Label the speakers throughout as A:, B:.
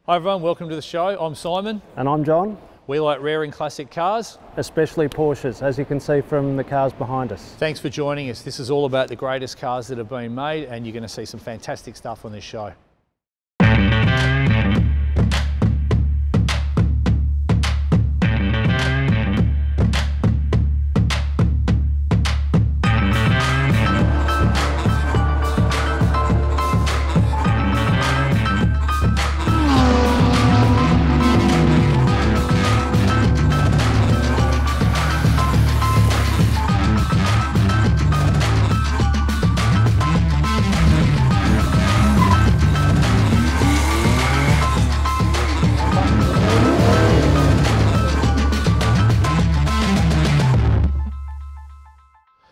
A: Hi everyone, welcome to the show. I'm Simon.
B: And I'm John.
A: We like rare and classic cars.
B: Especially Porsches, as you can see from the cars behind us.
A: Thanks for joining us. This is all about the greatest cars that have been made, and you're going to see some fantastic stuff on this show.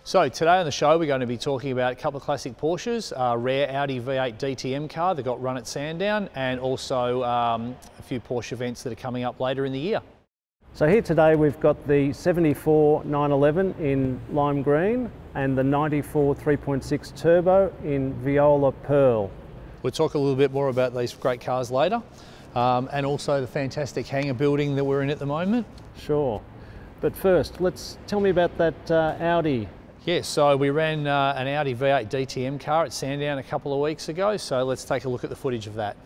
A: So today on the show we're going to be talking about a couple of classic Porsches, a rare Audi V8 DTM car that got run at Sandown, and also a few Porsche events that are coming up later in the year.
B: So here today we've got the 74 911 in lime green and the 94 3.6 turbo in viola pearl.
A: We'll talk a little bit more about these great cars later, and also the fantastic hangar building that we're in at the moment.
B: Sure, but first tell me about that Audi.
A: Yeah, so we ran an Audi V8 DTM car at Sandown a couple of weeks ago, so let's take a look at the footage of that.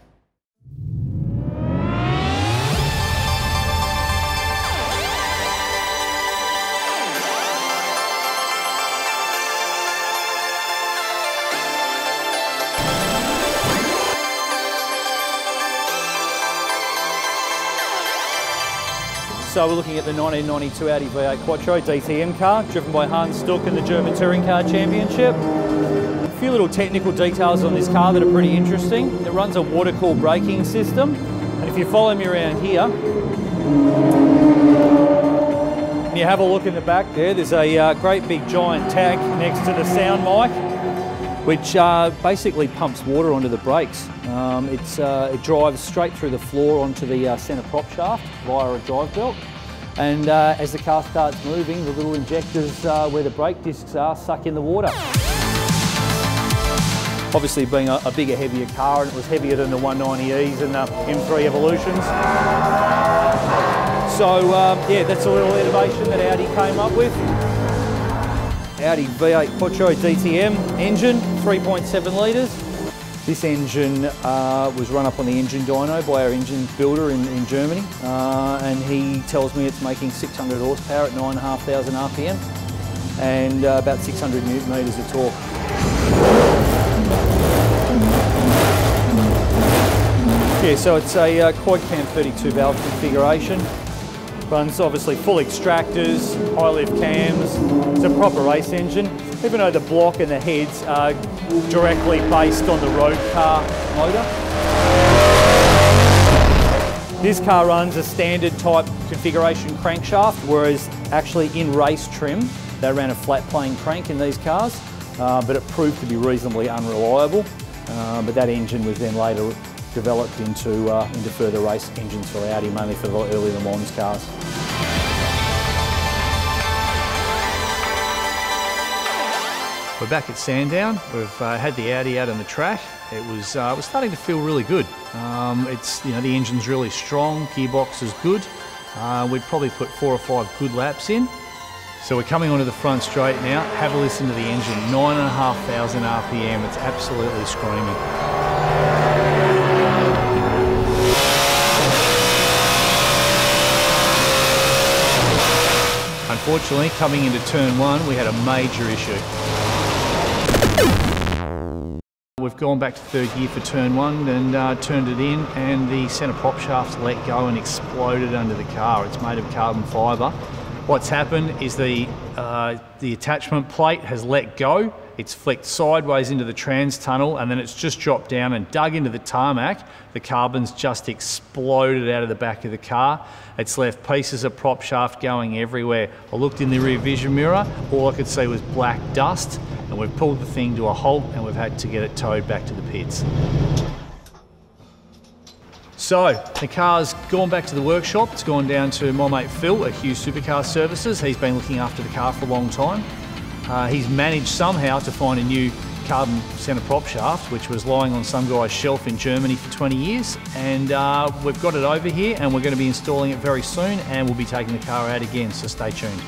A: So we're looking at the 1992 Audi V8 Quattro DTM car, driven by Hans Stuck in the German Touring Car Championship. A few little technical details on this car that are pretty interesting. It runs a water-cooled braking system, and if you follow me around here, and you have a look in the back there's a great big giant tank next to the sound mic, which basically pumps water onto the brakes. It drives straight through the floor onto the centre prop shaft via a drive belt. And as the car starts moving, the little injectors where the brake discs are suck in the water. Obviously being a bigger, heavier car, and it was heavier than the 190Es and the M3 Evolutions. So yeah, that's a little innovation that Audi came up with. Audi V8 Quattro DTM engine, 3.7 litres. This engine was run up on the engine dyno by our engine builder in Germany, and he tells me it's making 600 horsepower at 9,500 RPM and about 600 newton metres of torque. Yeah, so it's a quad cam 32 valve configuration. Runs obviously full extractors, high lift cams. It's a proper race engine, even though the block and the heads are directly based on the road car motor. This car runs a standard type configuration crankshaft, whereas actually in race trim they ran a flat plane crank in these cars, but it proved to be reasonably unreliable. But that engine was then later developed into further race engines for Audi, mainly for the early Le Mans cars. We're back at Sandown. We've had the Audi out on the track. It was starting to feel really good. The engine's really strong, gearbox is good. We'd probably put 4 or 5 good laps in. So we're coming onto the front straight now. Have a listen to the engine, 9,500 RPM. It's absolutely screaming. Unfortunately, coming into turn 1, we had a major issue. We've gone back to third gear for turn 1 and turned it in, and the centre prop shaft let go and exploded under the car. It's made of carbon fibre. What's happened is the attachment plate has let go. It's flicked sideways into the trans tunnel, and then it's just dropped down and dug into the tarmac. The carbon's just exploded out of the back of the car. It's left pieces of prop shaft going everywhere. I looked in the rear vision mirror, all I could see was black dust, and we've pulled the thing to a halt and we've had to get it towed back to the pits. So the car's gone back to the workshop. It's gone down to my mate Phil at Hughes Supercar Services. He's been looking after the car for a long time. He's managed somehow to find a new carbon centre prop shaft, which was lying on some guy's shelf in Germany for 20 years. And we've got it over here, and we're going to be installing it very soon, and we'll be taking the car out again, so stay tuned.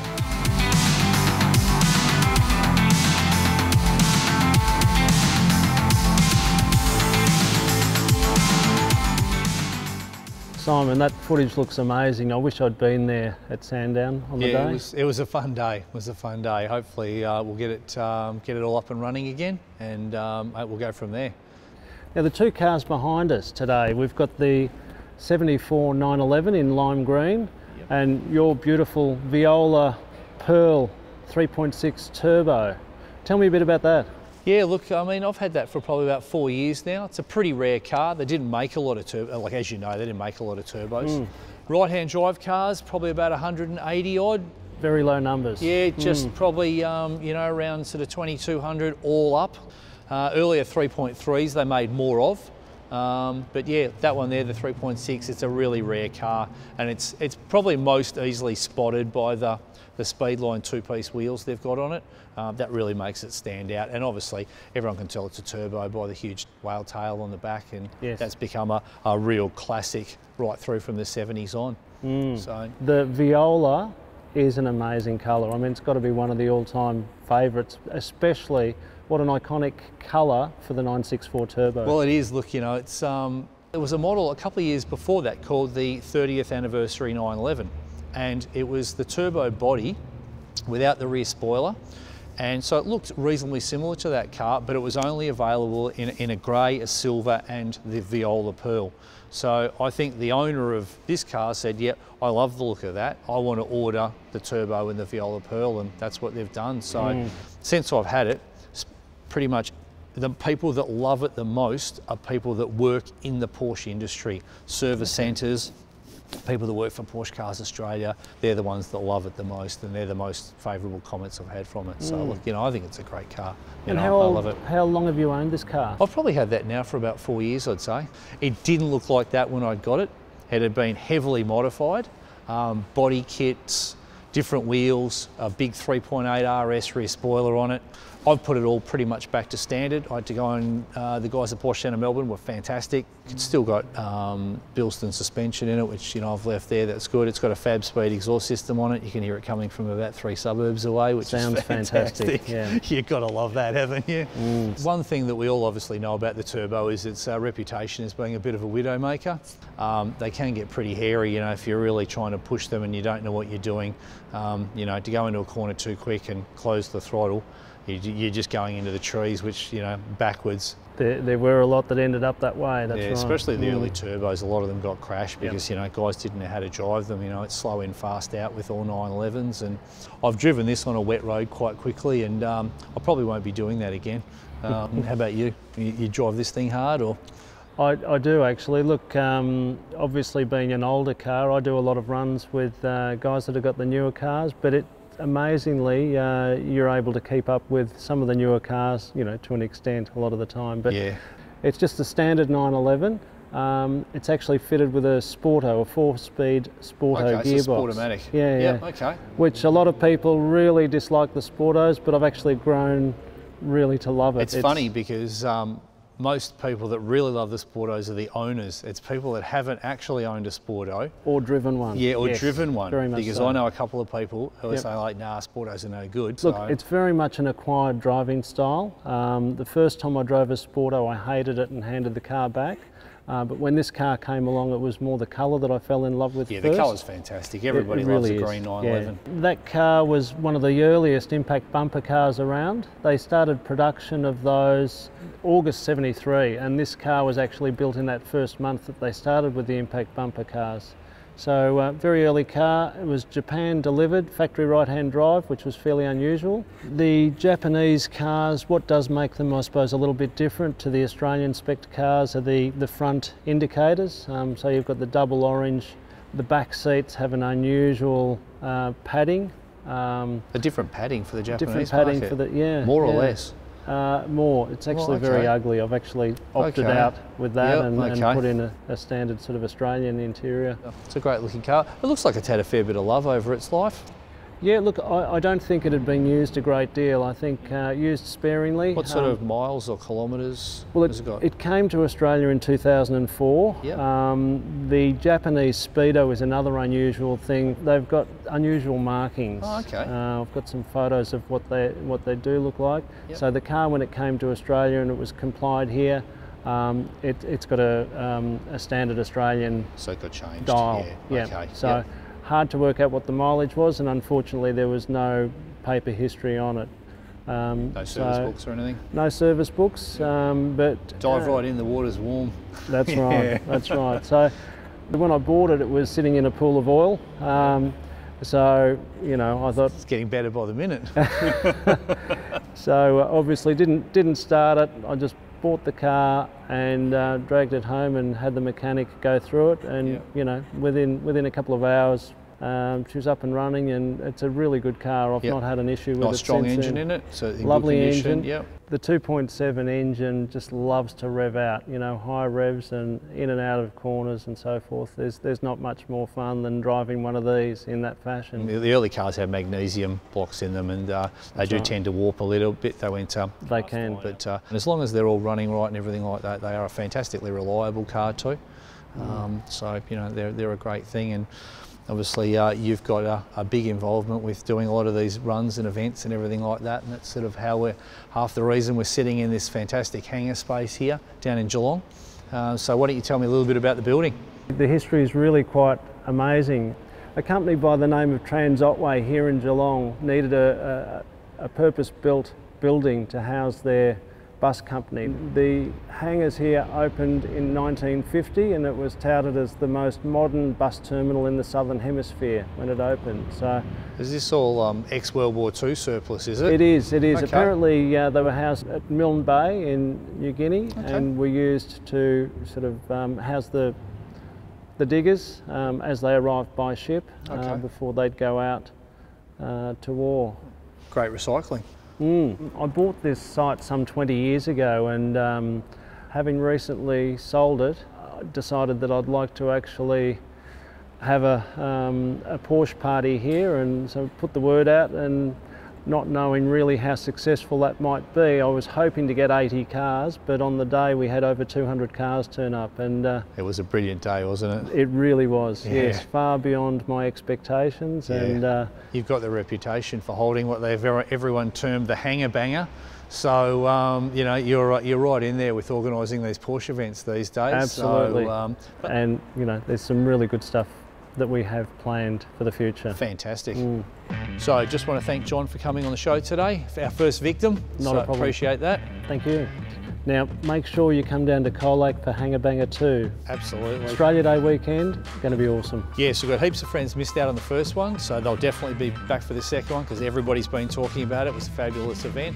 B: Simon, that footage looks amazing. I wish I'd been there at Sandown on the day.
A: It was a fun day. It was a fun day. Hopefully we'll get it all up and running again, and we'll go from there.
B: Now the two cars behind us today, we've got the 74 911 in lime green, and your beautiful Viola Pearl 3.6 turbo. Tell me a bit about that.
A: Yeah, look, I mean, I've had that for probably about 4 years now. It's a pretty rare car. They didn't make a lot of turbos, like as you know, they didn't make a lot of turbos. Right-hand drive cars, probably about 180 odd.
B: Very low numbers.
A: Yeah, just probably, you know, around sort of 2,200 all up. Earlier 3.3s they made more of. But yeah, that one there, the 3.6, it's a really rare car, and it's probably most easily spotted by the Speedline two-piece wheels they've got on it. That really makes it stand out, and obviously everyone can tell it's a turbo by the huge whale tail on the back, and that's become a real classic right through from the 70s on. So
B: the Viola is an amazing colour. I mean, it's got to be one of the all-time favourites, especially what an iconic colour for the 964 turbo.
A: Well, it is. Look, you know, it's there was a model a couple of years before that called the 30th anniversary 911, and it was the turbo body without the rear spoiler, and so it looked reasonably similar to that car, but it was only available in a grey, a silver, and the Viola Pearl. So I think the owner of this car said, yeah, I love the look of that. I want to order the turbo and the Viola Pearl, and that's what they've done. So since I've had it, pretty much the people that love it the most are people that work in the Porsche industry, service centres, people that work for Porsche Cars Australia. They're the ones that love it the most, and they're the most favourable comments I've had from it. So look, you know, I think it's a great car. You know, I love it.
B: How long have you owned this car?
A: I've probably had that now for about 4 years, I'd say. It didn't look like that when I got it. It had been heavily modified, body kits, different wheels, a big 3.8 RS rear spoiler on it. I've put it all pretty much back to standard. I had to go and the guys at Porsche Centre Melbourne were fantastic. It's still got Bilston suspension in it, which, you know, I've left there. That's good. It's got a Fab Speed exhaust system on it. You can hear it coming from about 3 suburbs away, which
B: sounds
A: is fantastic.
B: Yeah.
A: You've got to love that, haven't you? One thing that we all obviously know about the turbo is its reputation as being a bit of a widowmaker. They can get pretty hairy, you know, if you're really trying to push them and you don't know what you're doing. You know, to go into a corner too quick and close the throttle, you're just going into the trees, which, you know, backwards.
B: There were a lot that ended up that way, that's right.
A: Especially the early turbos, a lot of them got crashed because, you know, guys didn't know how to drive them. You know, it's slow in, fast out with all 911s, and I've driven this on a wet road quite quickly, and I probably won't be doing that again. How about you? You drive this thing hard, or?
B: I do actually. Look, obviously being an older car, I do a lot of runs with guys that have got the newer cars, but amazingly, you're able to keep up with some of the newer cars, you know, to an extent a lot of the time. But it's just a standard 911. It's actually fitted with a Sporto, a 4-speed Sporto gearbox.
A: So Sportomatic.
B: Yeah.
A: Okay.
B: Which a lot of people really dislike the Sportos, but I've actually grown really to love it.
A: It's funny because most people that really love the Sportos are the owners. It's people that haven't actually owned a Sporto.
B: Or driven one.
A: Yeah, or driven one.
B: Very much
A: because
B: so.
A: I know a couple of people who are saying, like, nah, Sportos are no good.
B: Look, it's very much an acquired driving style. The first time I drove a Sporto, I hated it and handed the car back. But when this car came along, it was more the colour that I fell in love with first.
A: The colour's fantastic. Everybody loves a green 911.
B: Yeah. That car was one of the earliest impact bumper cars around. They started production of those August 73, and this car was actually built in that first month that they started with the impact bumper cars. So very early car. It was Japan delivered, factory right-hand drive, which was fairly unusual. The Japanese cars, what does make them, I suppose, a little bit different to the Australian spec cars are the front indicators. So you've got the double orange. The back seats have an unusual padding.
A: A different padding for the Japanese
B: padding
A: market.
B: for the
A: more or less.
B: More. It's actually very ugly. I've actually opted out with that and put in a standard sort of Australian interior.
A: It's a great looking car. It looks like it's had a fair bit of love over its life.
B: Yeah, look, I don't think it had been used a great deal. I think used sparingly.
A: What sort of miles or kilometres
B: well,
A: has it got?
B: It came to Australia in 2004.
A: Yep.
B: The Japanese Speedo is another unusual thing. They've got unusual markings.
A: Oh, okay.
B: I've got some photos of what they do look like.
A: Yep.
B: So the car, when it came to Australia and it was complied here, it's got a standard Australian
A: So it got changed.
B: dial.
A: Yeah.
B: Yeah.
A: Okay.
B: So
A: Yep.
B: hard to work out what the mileage was, and unfortunately there was no paper history on it.
A: No service books or anything?
B: No service books, but
A: Dive right in, the water's warm.
B: That's
A: Yeah.
B: right. That's right. So when I bought it, it was sitting in a pool of oil. So you know, I thought
A: It's getting better by the minute.
B: so. Obviously, didn't start it. I just bought the car and dragged it home and had the mechanic go through it. And
A: Yeah.
B: you know, within a couple of hours, she was up and running, and it's a really good car. I've
A: Yep.
B: not had an issue with it.
A: Nice strong
B: since
A: engine
B: then.
A: in it. So in good
B: Lovely
A: condition.
B: engine.
A: Yep.
B: The 2.7 engine just loves to rev out, you know, high revs and in and out of corners and so forth. There's not much more fun than driving one of these in that fashion.
A: The early cars have magnesium blocks in them, and they do
B: right.
A: tend to warp a little bit. They went
B: They can.
A: but as long as they're all running right and everything like that, they are a fantastically reliable car too. So you know, they're a great thing. And obviously, you've got a big involvement with doing a lot of these runs and events and everything like that, and that's sort of half the reason we're sitting in this fantastic hangar space here down in Geelong. So why don't you tell me a little bit about the building?
B: The history is really quite amazing. A company by the name of Trans Otway here in Geelong needed a purpose-built building to house their bus company. The hangars here opened in 1950, and it was touted as the most modern bus terminal in the Southern Hemisphere when it opened. So
A: Is this all ex-World War II surplus, is it?
B: it is. Okay. Apparently they were housed at Milne Bay in New Guinea, and were used to sort of house the diggers as they arrived by ship before they'd go out to war.
A: Great recycling.
B: I bought this site some 20 years ago, and having recently sold it, I decided that I'd like to actually have a Porsche party here, and so put the word out, and not knowing really how successful that might be. I was hoping to get 80 cars, but on the day we had over 200 cars turn up, and
A: It was a brilliant day, wasn't it?
B: it really was,
A: Yeah.
B: yes, far beyond my expectations.
A: Yeah.
B: And
A: You've got the reputation for holding what everyone termed the hanger banger. So you know, you're right in there with organising these Porsche events these days.
B: Absolutely.
A: So,
B: and you know, there's some really good stuff that we have planned for the future.
A: fantastic. So I just want to thank John for coming on the show today, for our first victim.
B: Not a problem.
A: Appreciate that.
B: Thank you. Now, make sure you come down to Cole Lake for Hanger Banger 2.
A: Absolutely.
B: Australia Day weekend, going to be awesome.
A: Yes, we've got heaps of friends missed out on the first one, so they'll definitely be back for the second one because everybody's been talking about it. It was a fabulous event.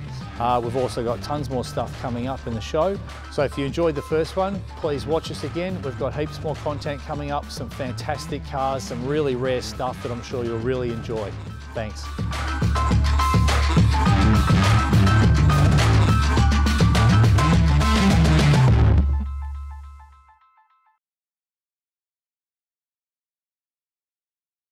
A: We've also got tons more stuff coming up in the show. So if you enjoyed the first one, please watch us again. We've got heaps more content coming up, some fantastic cars, some really rare stuff that I'm sure you'll really enjoy. Thanks.